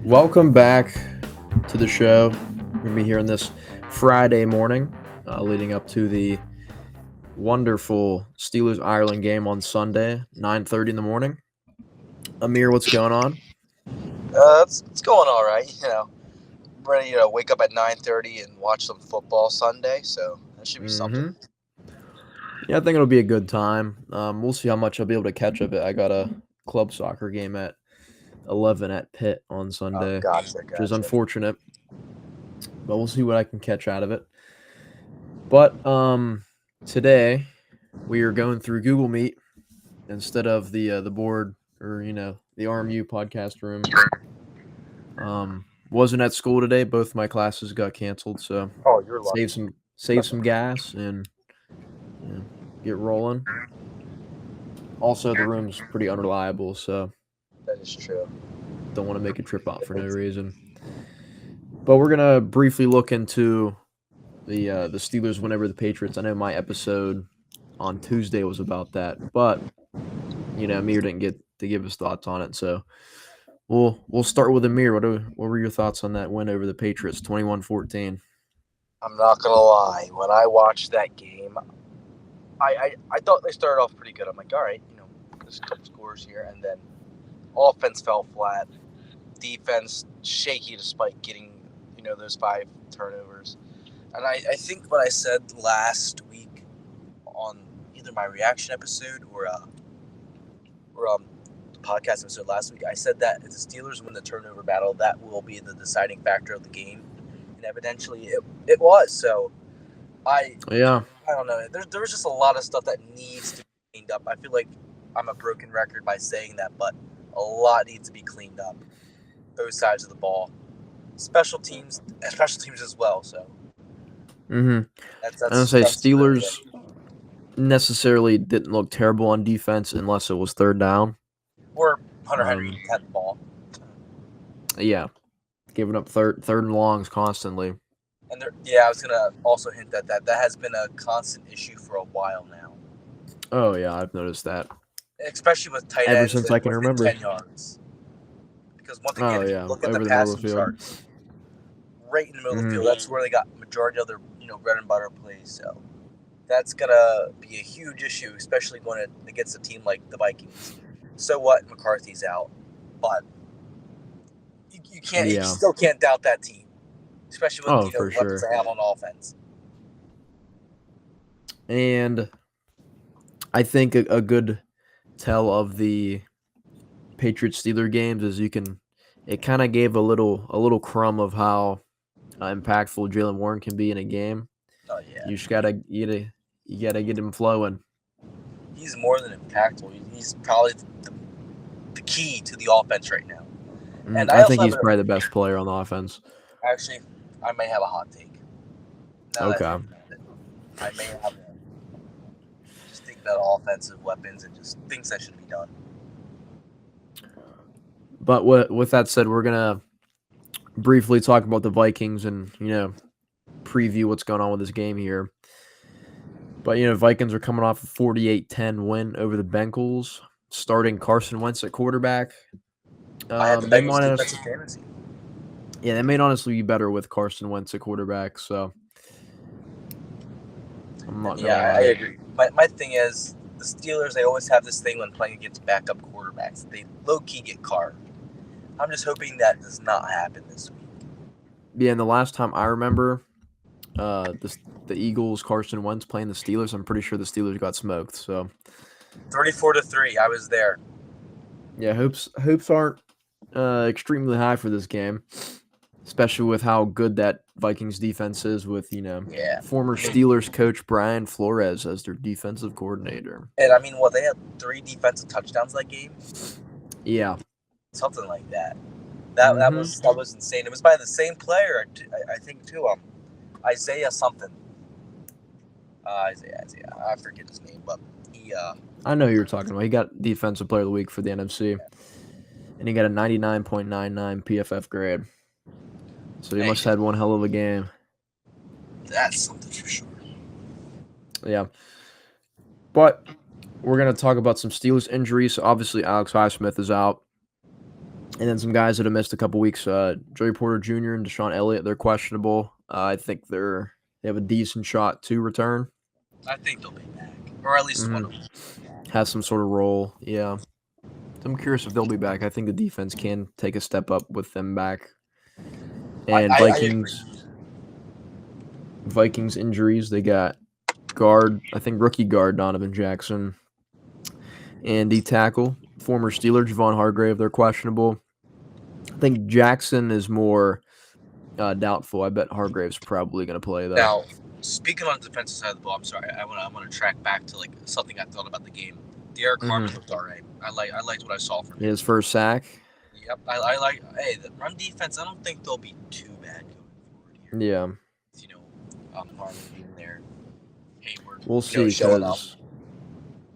Welcome back to the show. We're going to be here on this Friday morning, leading up to the wonderful Steelers-Ireland game on Sunday, 9:30 in the morning. Amere, what's going on? It's going all right. Ready to wake up at 9:30 and watch some football Sunday. So that should be something. Yeah, I think it'll be a good time. We'll see how much I'll be able to catch of it. I got a club soccer game at 11 at Pitt on Sunday, which is unfortunate, but we'll see what I can catch out of it. But today we are going through Google Meet instead of the board or the RMU podcast room. Wasn't at school today. Both my classes got canceled, so You're lucky. save some gas and get rolling. Also, the room's pretty unreliable, so That is true. don't want to make a trip out for no reason. But we're gonna briefly look into the Steelers win over the Patriots. I know my episode on Tuesday was about that, but Amir didn't get to give his thoughts on it, so we'll start with Amir. What were your thoughts on that win over the Patriots, 21-14? I'm not gonna lie. When I watched that game, I thought they started off pretty good. I'm like, all right, there's a couple scores here, and then offense fell flat. Defense shaky despite getting those 5 turnovers. And I think what I said last week on either my reaction episode or the podcast episode last week, I said that if the Steelers win the turnover battle, that will be the deciding factor of the game. And evidently it was. So I don't know. There was just a lot of stuff that needs to be cleaned up. I feel like I'm a broken record by saying that, but a lot needs to be cleaned up. Both sides of the ball. Special teams as well. So that's I don't say Steelers necessarily didn't look terrible on defense unless it was third down. Or Hunter Henry had the ball. Yeah, giving up third and longs constantly. And I was gonna also hint that has been a constant issue for a while now. Oh yeah, I've noticed that. Especially with tight ends ever since I can remember. 10 yards. Because once again, if you look at the passing charts, right in the middle of the field, that's where they got majority of their bread and butter plays. So that's gonna be a huge issue, especially going against a team like the Vikings. So what? McCarthy's out, but you can't. You still can't doubt that team, especially with weapons they have on offense. And I think a good tell of the Patriots Steelers games is it kind of gave a little crumb of how impactful Jaylen Warren can be in a game. Oh yeah, you just gotta get him flowing. He's more than impactful. He's probably the key to the offense right now. And I think he's probably the best player on the offense. Actually, I may have a hot take. Okay. I may have just think about offensive weapons and just things that should be done. But with that said, we're gonna briefly talk about the Vikings and preview what's going on with this game here. But Vikings are coming off a 48-10 win over the Bengals, starting Carson Wentz at quarterback. I had the Bengals defensive fantasy. Yeah, they may honestly be better with Carson Wentz at quarterback. So I'm not. I agree. My thing is the Steelers. They always have this thing when playing against backup quarterbacks. They low key get carved. I'm just hoping that does not happen this week. Yeah, and the last time I remember, the Eagles, Carson Wentz playing the Steelers, I'm pretty sure the Steelers got smoked. So 34-3, I was there. Yeah, hopes aren't extremely high for this game, especially with how good that Vikings defense is with former Steelers coach Brian Flores as their defensive coordinator. And I mean, they had 3 defensive touchdowns that game. Yeah. Something like that. That was insane. It was by the same player, I think, too. Isaiah something. Isaiah. I forget his name, but he. I know who you're talking about. He got Defensive Player of the Week for the NFC, and he got a 99.99 PFF grade. So he must have had one hell of a game. That's something for sure. Yeah. But we're going to talk about some Steelers injuries. So obviously, Alex Highsmith is out And then some guys that have missed a couple weeks, Joey Porter Jr. and Deshaun Elliott, they're questionable. I think they have a decent shot to return. I think they'll be back, or at least one of them has some sort of role. Yeah, I'm curious if they'll be back. I think the defense can take a step up with them back. And Vikings injuries. They got rookie guard Donovan Jackson, and D tackle former Steeler Javon Hargrave. They're questionable. I think Jackson is more doubtful. I bet Hargrave's probably going to play though. Now, speaking on the defensive side of the ball, I'm sorry, I want to track back to like something I thought about the game. Derek Harmon looked all right. I liked what I saw from him. His first sack. Yep, I like. Hey, the run defense. I don't think they'll be too bad going forward here. Yeah. Harmon being there. Hayward. We'll see because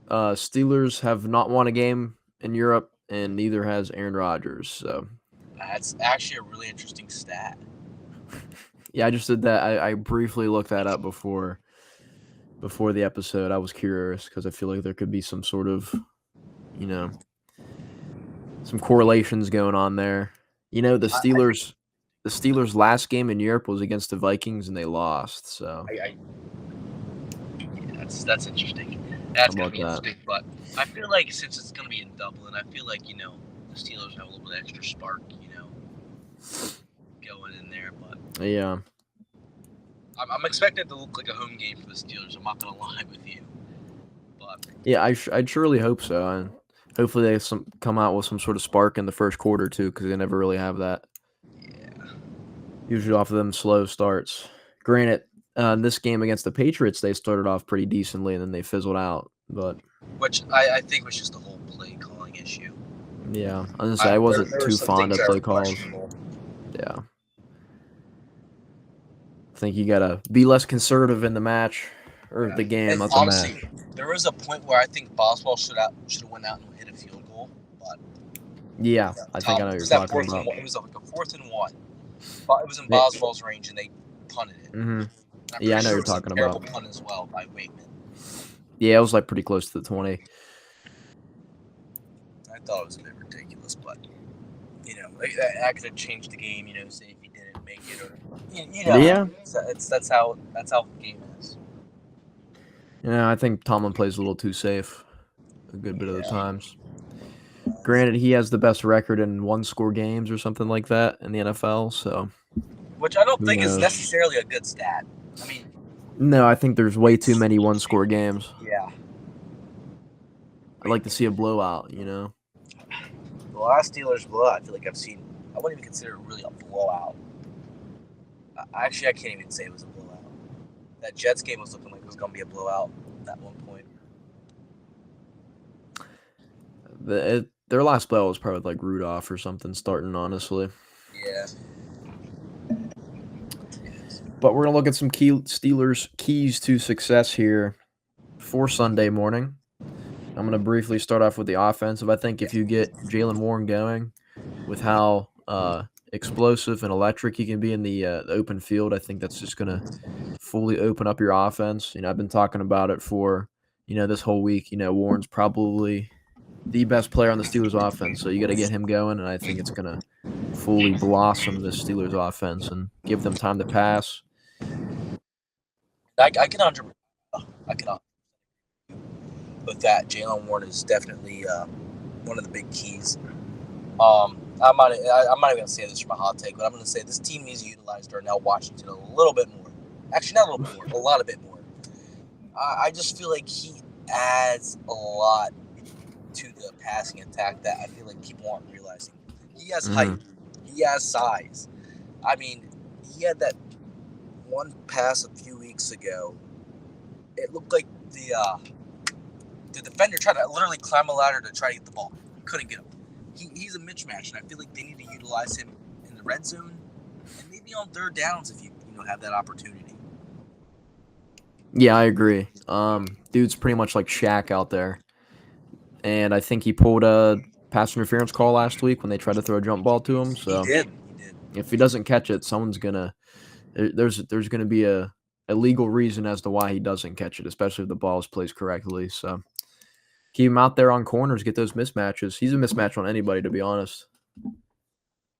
Steelers have not won a game in Europe, and neither has Aaron Rodgers. So that's actually a really interesting stat. Yeah, I just did that. I briefly looked that up before the episode. I was curious because I feel like there could be some sort of, some correlations going on there. The Steelers' last game in Europe was against the Vikings, and they lost. So that's interesting. That's gonna be interesting. But I feel like since it's gonna be in Dublin, I feel like the Steelers have a little bit extra spark, going in there. But yeah, I'm expecting it to look like a home game for the Steelers. I'm not gonna lie with you. But yeah, I'd surely hope so, and hopefully they come out with some sort of spark in the first quarter too, because they never really have that. Yeah. Usually off of them slow starts. Granted, this game against the Patriots, they started off pretty decently and then they fizzled out. But which I think was just a whole play calling issue. Yeah, I was gonna say I wasn't too fond of play calls. Yeah, I think you gotta be less conservative in the match or the game, and not honestly, the match. There was a point where I think Boswell should have went out and hit a field goal, but yeah, I think I know what you're talking about. It was like a 4th and 1. But it was in Boswell's range, and they punted it. Mm-hmm. Yeah, I know you're talking about. Terrible punt as well by Waitman. Yeah, it was like pretty close to the 20. I thought it was a bit ridiculous, but that could have changed the game. Say if he didn't make it, or yeah, that's how the game is. Yeah, I think Tomlin plays a little too safe a good bit of the times. Granted, he has the best record in 1-score games or something like that in the NFL. So, which I don't think is necessarily a good stat. I mean, no, I think there's way too many 1-score games. Yeah. I'd like to see a blowout, The last Steelers blowout, I feel like I wouldn't even consider it really a blowout. Actually, I can't even say it was a blowout. That Jets game was looking like it was going to be a blowout at one point. Their last blowout was probably like Rudolph or something starting, honestly. Yeah. But we're going to look at some Steelers keys to success here for Sunday morning. I'm going to briefly start off with the offensive. I think if you get Jaylen Warren going with how explosive and electric he can be in the open field, I think that's just going to fully open up your offense. I've been talking about it for, this whole week. Warren's probably the best player on the Steelers offense, so you got to get him going, and I think it's going to fully blossom the Steelers offense and give them time to pass. I can with that. Jaylen Warren is definitely one of the big keys. I'm not even gonna say this for my hot take, but I'm gonna say this team needs to utilize Darnell Washington a little bit more. Actually, not a little bit more, a lot of bit more. I just feel like he adds a lot to the passing attack that I feel like people aren't realizing. He has height. He has size. I mean, he had that one pass a few weeks ago. It looked like the defender tried to literally climb a ladder to try to get the ball. He couldn't get him. He's a mismatch, and I feel like they need to utilize him in the red zone and maybe on third downs if you have that opportunity. Yeah, I agree. Dude's pretty much like Shaq out there. And I think he pulled a pass interference call last week when they tried to throw a jump ball to him. So he did. If he doesn't catch it, someone's gonna there's gonna be a legal reason as to why he doesn't catch it, especially if the ball is placed correctly. So keep him out there on corners, get those mismatches. He's a mismatch on anybody, to be honest.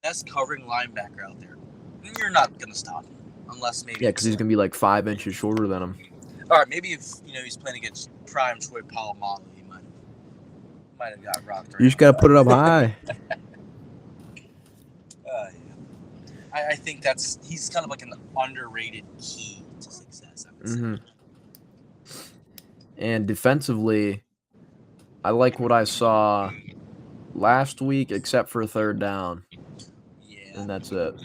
best covering linebacker out there. You're not gonna stop him unless maybe. Yeah, because he's gonna be like 5 inches shorter than him. All right, maybe if he's playing against prime Troy Polamalu, he might have got rocked. You just gotta put it up high. Yeah. I think he's kind of like an underrated key to success, I would say. And defensively, I like what I saw last week, except for third down. Yeah. And that's it.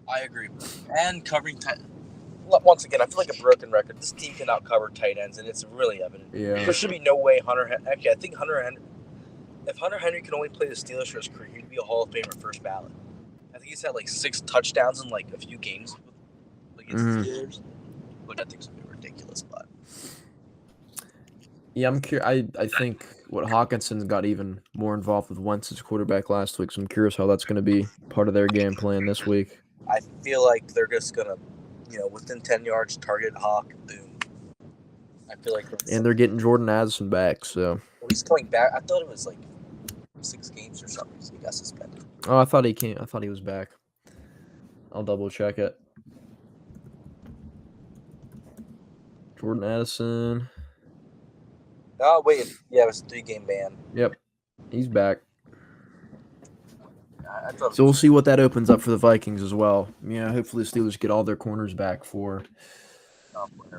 I agree. And covering tight. Once again, I feel like a broken record. This team cannot cover tight ends, and it's really evident. Yeah. There should be no way Actually, I think if Hunter Henry can only play the Steelers for his career, he'd be a Hall of Famer first ballot. I think he's had like 6 touchdowns in like a few games against the Steelers, which I think is ridiculous. But yeah, I'm curious. I think what Hawkinson's got even more involved with Wentz's quarterback last week, so I'm curious how that's going to be part of their game plan this week. I feel like they're just going to, within 10 yards, target Hawk, boom. I feel like and they're getting Jordan Addison back, so. Well, he's coming back. I thought it was like 6 games or something, so he got suspended. Oh, I thought he was back. I'll double check it. Jordan Addison. Oh, wait. Yeah, it was a 3-game ban. Yep. He's back. So we'll see what that opens up for the Vikings as well. Yeah, hopefully the Steelers get all their corners back for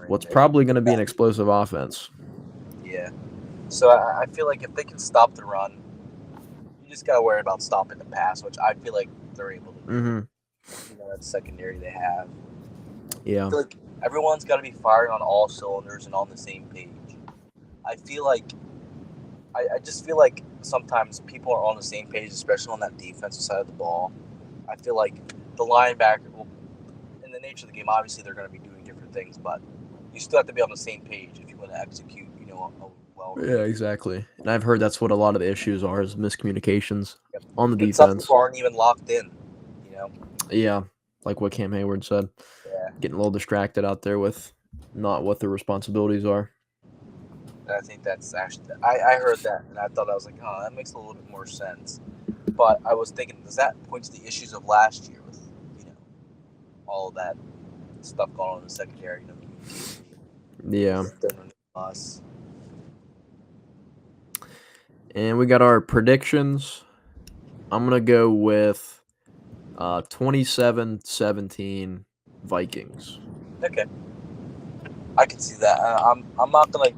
what's probably going to be an explosive offense. Yeah. So I feel like if they can stop the run, you just got to worry about stopping the pass, which I feel like they're able to do. That secondary they have. Yeah. I feel like everyone's got to be firing on all cylinders and on the same page. I just feel like sometimes people are on the same page, especially on that defensive side of the ball. I feel like the linebacker in the nature of the game, obviously they're going to be doing different things, but you still have to be on the same page if you want to execute, well. Yeah, exactly. And I've heard that's what a lot of the issues are, is miscommunications on the defense. Some people aren't even locked in, Yeah, like what Cam Hayward said. Yeah. Getting a little distracted out there with not what their responsibilities are. I think that's actually, I heard that, and I thought, I was like, oh, that makes a little bit more sense. But I was thinking, does that point to the issues of last year with, all of that stuff going on in the secondary? Yeah. And we got our predictions. I'm going to go with 27-17 Vikings. Okay. I can see that. I'm not gonna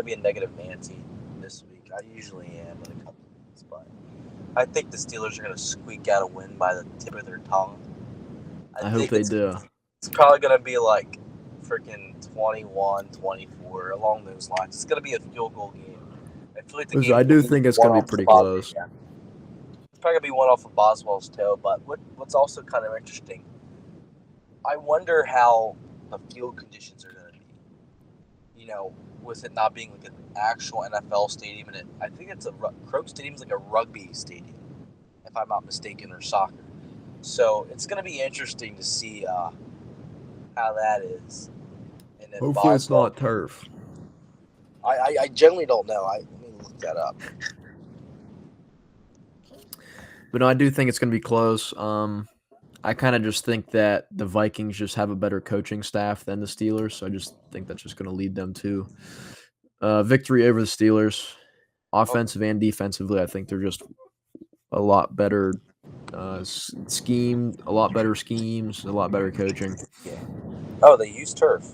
be a negative Nancy this week. I usually am when it comes to this, but I think the Steelers are gonna squeak out a win by the tip of their tongue. I hope they do. It's probably gonna be like freaking 21-24 along those lines. It's gonna be a field goal game. I feel like I do think it's gonna be pretty close. Yeah. It's probably gonna be one off of Boswell's toe. But what's also kind of interesting, I wonder how the field conditions are going to be. With it not being like an actual NFL stadium, and I think it's Kroger Stadium is like a rugby stadium, if I'm not mistaken, or soccer. So it's going to be interesting to see how that is. And hopefully it's not turf. I generally don't know. Let me look that up. But no, I do think it's going to be close. I kind of just think that the Vikings just have a better coaching staff than the Steelers, so I just think that's just going to lead them to victory over the Steelers. Offensive and defensively, I think they're just a lot better schemed, a lot better schemes, a lot better coaching. Yeah. Oh, they use turf.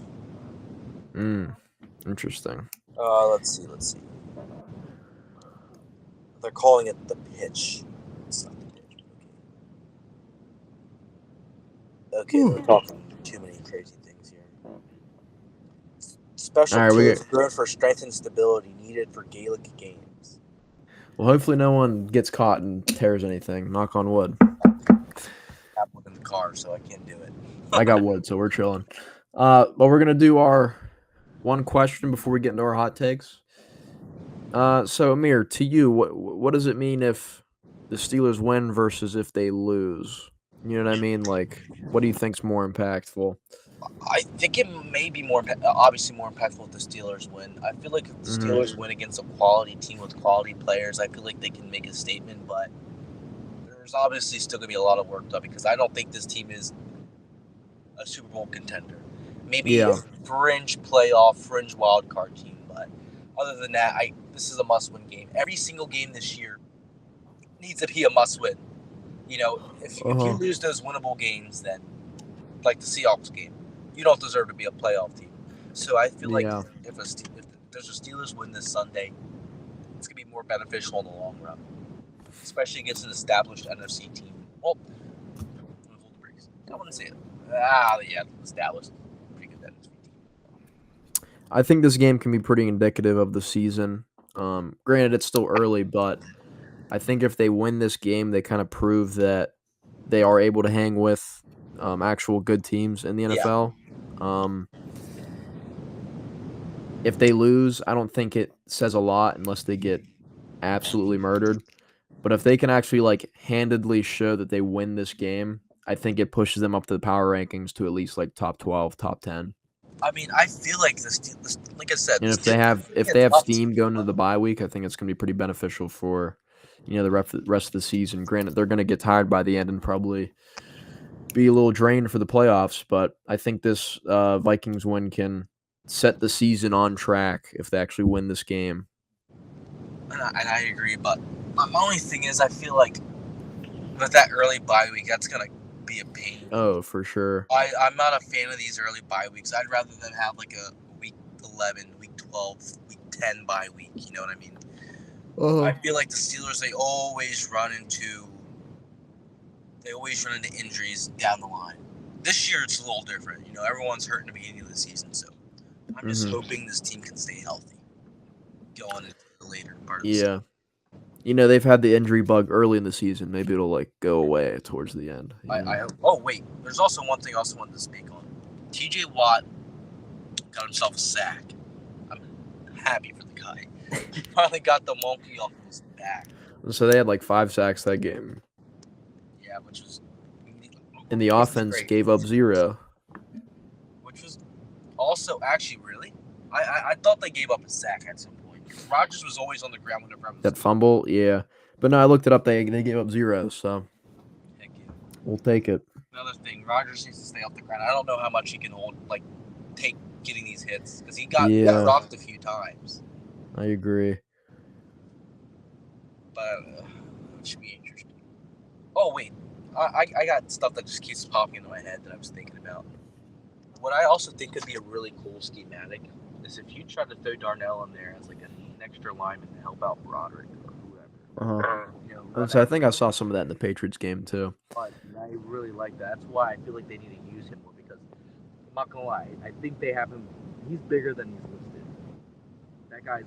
Interesting. Let's see. They're calling it the pitch. It's not the pitch. Okay, we're talking too many crazy things here. Special teams grown for strength and stability needed for Gaelic games. Well, hopefully no one gets caught and tears anything. Knock on wood. I have wood in the car, so I can't do it. I got wood, so we're chilling. But we're going to do our one question before we get into our hot takes. So, Amere, to you, what does it mean if the Steelers win versus if they lose? You know what I mean? Like, what do you think's more impactful? I think it may be obviously more impactful if the Steelers win. I feel like if the Steelers win against a quality team with quality players, I feel like they can make a statement. But there's obviously still going to be a lot of work done because I don't think this team is a Super Bowl contender. Maybe a fringe playoff, fringe wild card team, but other than that, this is a must-win game. Every single game this year needs to be a must-win. If you lose those winnable games, then like the Seahawks game, you don't deserve to be a playoff team. So I feel like if there's a Steelers win this Sunday, it's gonna be more beneficial in the long run, especially against an established NFC team. Well, I wouldn't say it. Established. Pretty good NFC team. I think this game can be pretty indicative of the season. Granted, it's still early, but I think if they win this game, they kind of prove that they are able to hang with actual good teams in the NFL. If they lose, I don't think it says a lot unless they get absolutely murdered. But if they can actually handedly show that they win this game, I think it pushes them up to the power rankings to at least top 12, top 10. I mean, I feel like like I said, and if they have steam going into the bye week, I think it's going to be pretty beneficial for the rest of the season. Granted, they're going to get tired by the end and probably be a little drained for the playoffs, but I think this Vikings win can set the season on track if they actually win this game. And I agree, but my only thing is I feel like with that early bye week, that's going to be a pain. Oh, for sure. I'm not a fan of these early bye weeks. I'd rather them have like a week 11, week 12, week 10 bye week. You know what I mean? I feel like the Steelers, they always run into injuries down the line. This year it's a little different. Everyone's hurt in the beginning of the season, so I'm just hoping this team can stay healthy going into the later part of the season. They've had the injury bug early in the season. Maybe it'll go away towards the end. I hope. Oh wait, there's also one thing I also wanted to speak on. TJ Watt got himself a sack. I'm happy for the guy. He finally got the monkey off his back. So they had 5 sacks that game. Yeah, which was. And the offense gave up 0. Which was also actually really. I thought they gave up a sack at some point. Rodgers was always on the ground whenever that fumble, yeah. But no, I looked it up. They gave up 0, so heck yeah. We'll take it. Another thing, Rodgers needs to stay off the ground. I don't know how much he can hold, take getting these hits because he got rocked a few times. I agree. But it should be interesting. Oh wait, I got stuff that just keeps popping into my head that I was thinking about. What I also think could be a really cool schematic is if you try to throw Darnell in there as an extra lineman to help out Broderick or whoever. So I think I saw some of that in the Patriots game too. But I really like that. That's why I feel like they need to use him more because I'm not gonna lie, I think they have him. He's bigger than he's listed. That guy's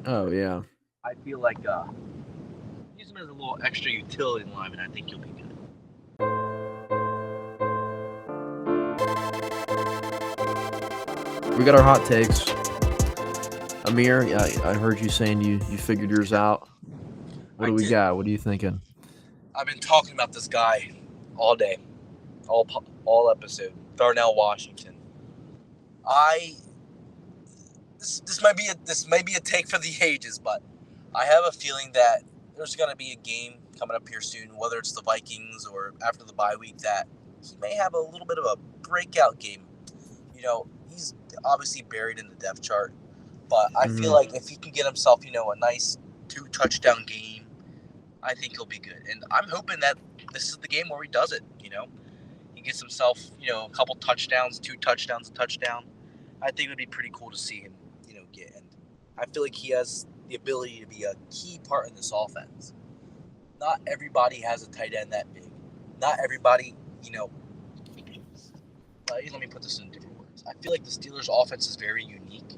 oh yeah. I feel like use him as a little extra utility lineman. I think you'll be good. We got our hot takes. Amere, I heard you saying you figured yours out. What do we got? What are you thinking? I've been talking about this guy all day, all episode. Darnell Washington. This might be a take for the ages, but I have a feeling that there's gonna be a game coming up here soon, whether it's the Vikings or after the bye week, that he may have a little bit of a breakout game. He's obviously buried in the depth chart, but I feel like if he can get himself, a nice 2-touchdown game, I think he'll be good. And I'm hoping that this is the game where he does it. He gets himself, a couple touchdowns, 2 touchdowns, a touchdown. I think it would be pretty cool to see him, get. And I feel like he has the ability to be a key part in this offense. Not everybody has a tight end that big. Not everybody, let me put this in different words. I feel like the Steelers' offense is very unique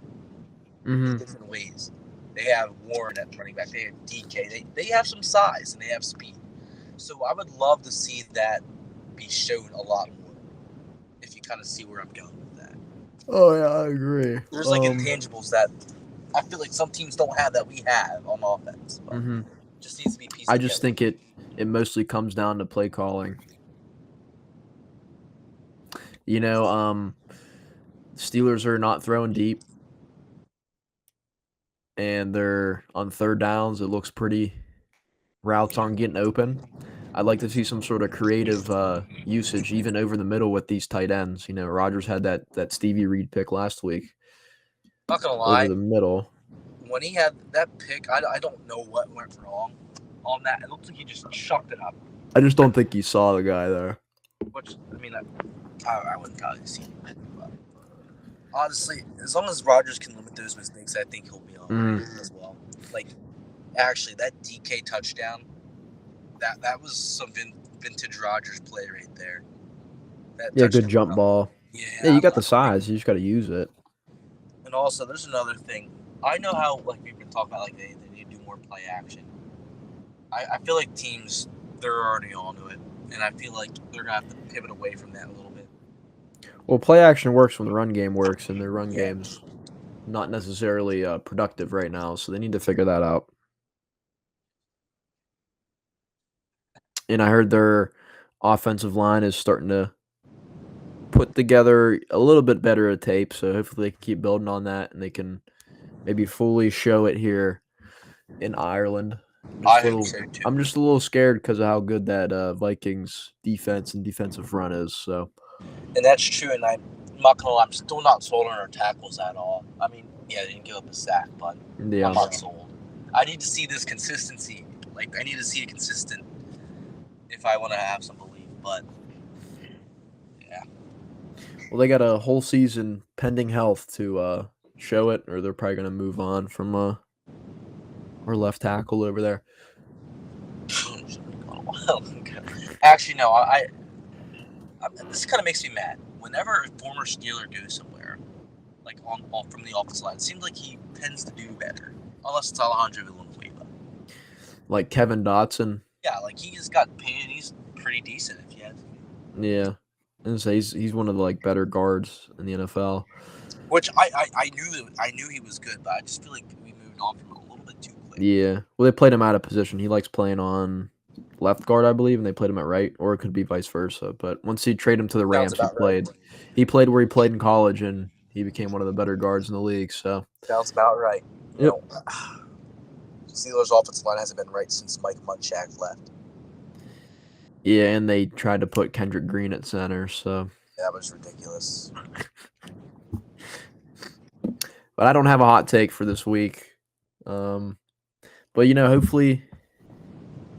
in different ways. They have Warren at running back. They have DK. They have some size and they have speed. So I would love to see that be shown a lot more. If you kind of see where I'm going with that. Oh yeah, I agree. There's intangibles that I feel like some teams don't have that we have on offense. But just needs to be pieced together. I just think it mostly comes down to play calling. Steelers are not throwing deep. And they're on third downs. It looks pretty. Routes aren't getting open. I'd like to see some sort of creative usage even over the middle with these tight ends. Rodgers had that Stevie Reed pick last week. Not gonna lie, over the middle. When he had that pick, I don't know what went wrong on that. It looked like he just chucked it up. I just don't think you saw the guy there. Which, I mean, I wouldn't probably see him. But honestly, as long as Rodgers can limit those mistakes, I think he'll be all right as well. Like, actually, that DK touchdown, that was some vintage Rodgers play right there. Good jump ball. Yeah, you got the size. You just got to use it. And also, there's another thing. I know how, like, we've been talking about, like, they need to do more play action. I feel like teams, they're already onto it. And I feel like they're going to have to pivot away from that a little bit. Well, play action works when the run game works, and their run game's not necessarily productive right now, so they need to figure that out. And I heard their offensive line is starting to put together a little bit better a tape, so hopefully they can keep building on that, and they can maybe fully show it here in Ireland. I'm just a little scared because of how good that Vikings defense and defensive run is. So, and that's true. And I'm not gonna lie, I'm still not sold on our tackles at all. I mean, yeah, they didn't give up a sack, but I'm not sold. I need to see this consistency. Like, I need to see it consistent if I want to have some belief. But yeah. Well, they got a whole season pending health to show it, or they're probably gonna move on from our left tackle over there. Actually, no. This kind of makes me mad. Whenever a former Steeler goes somewhere, like from the offensive line, it seems like he tends to do better, unless it's Alejandro Villanueva. Like Kevin Dotson. Yeah, like he just got paid, and he's pretty decent if you have to. Yeah, and so he's one of the better guards in the NFL. Which I knew he was good, but I just feel like we moved on from him a little bit too quick. Yeah, well, they played him out of position. He likes playing on left guard, I believe, and they played him at right, or it could be vice versa. But once he traded him to the Rams, he played where he played in college, and he became one of the better guards in the league. So sounds about right. Yep. Steelers' offensive line hasn't been right since Mike Munchak left. Yeah, and they tried to put Kendrick Green at center, so yeah, that was ridiculous. But I don't have a hot take for this week. But hopefully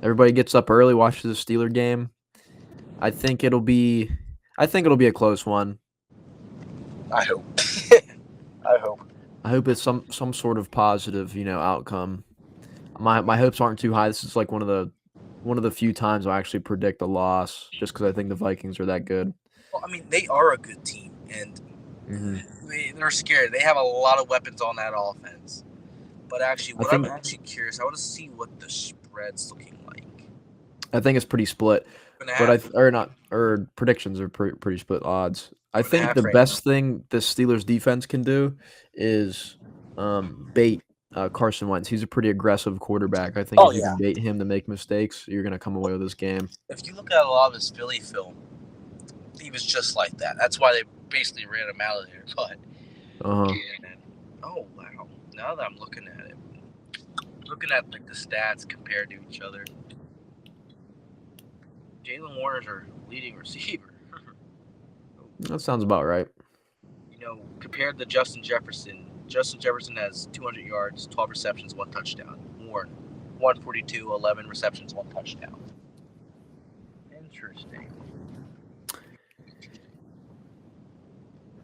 everybody gets up early, watches the Steeler game. I think it'll be a close one. I hope. I hope it's some sort of positive, outcome. My hopes aren't too high. This is like one of the few times I actually predict a loss, just because I think the Vikings are that good. Well, I mean, they are a good team, and they're scared. They have a lot of weapons on that offense. But actually, I'm actually curious, I want to see what the spread's looking like. I think it's pretty split, but predictions are pretty split odds. I think the best thing the Steelers defense can do is bait Carson Wentz. He's a pretty aggressive quarterback. I think if you can bait him to make mistakes, you're going to come away with this game. If you look at a lot of his Philly film, he was just like that. That's why they basically ran him out of there. But oh wow! Now that I'm looking at it, the stats compared to each other, Jalen Warner's our leading receiver. That sounds about right. Compared to Justin Jefferson has 200 yards, 12 receptions, 1 touchdown. Warren, 142, 11 receptions, 1 touchdown. Interesting.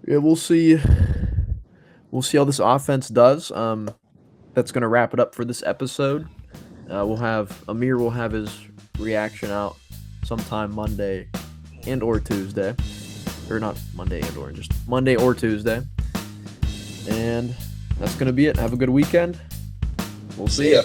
Yeah, we'll see. We'll see how this offense does. That's going to wrap it up for this episode. Amere will have his reaction out sometime Monday and or Tuesday. Or not Monday and or, just Monday or Tuesday. And that's going to be it. Have a good weekend. We'll see ya.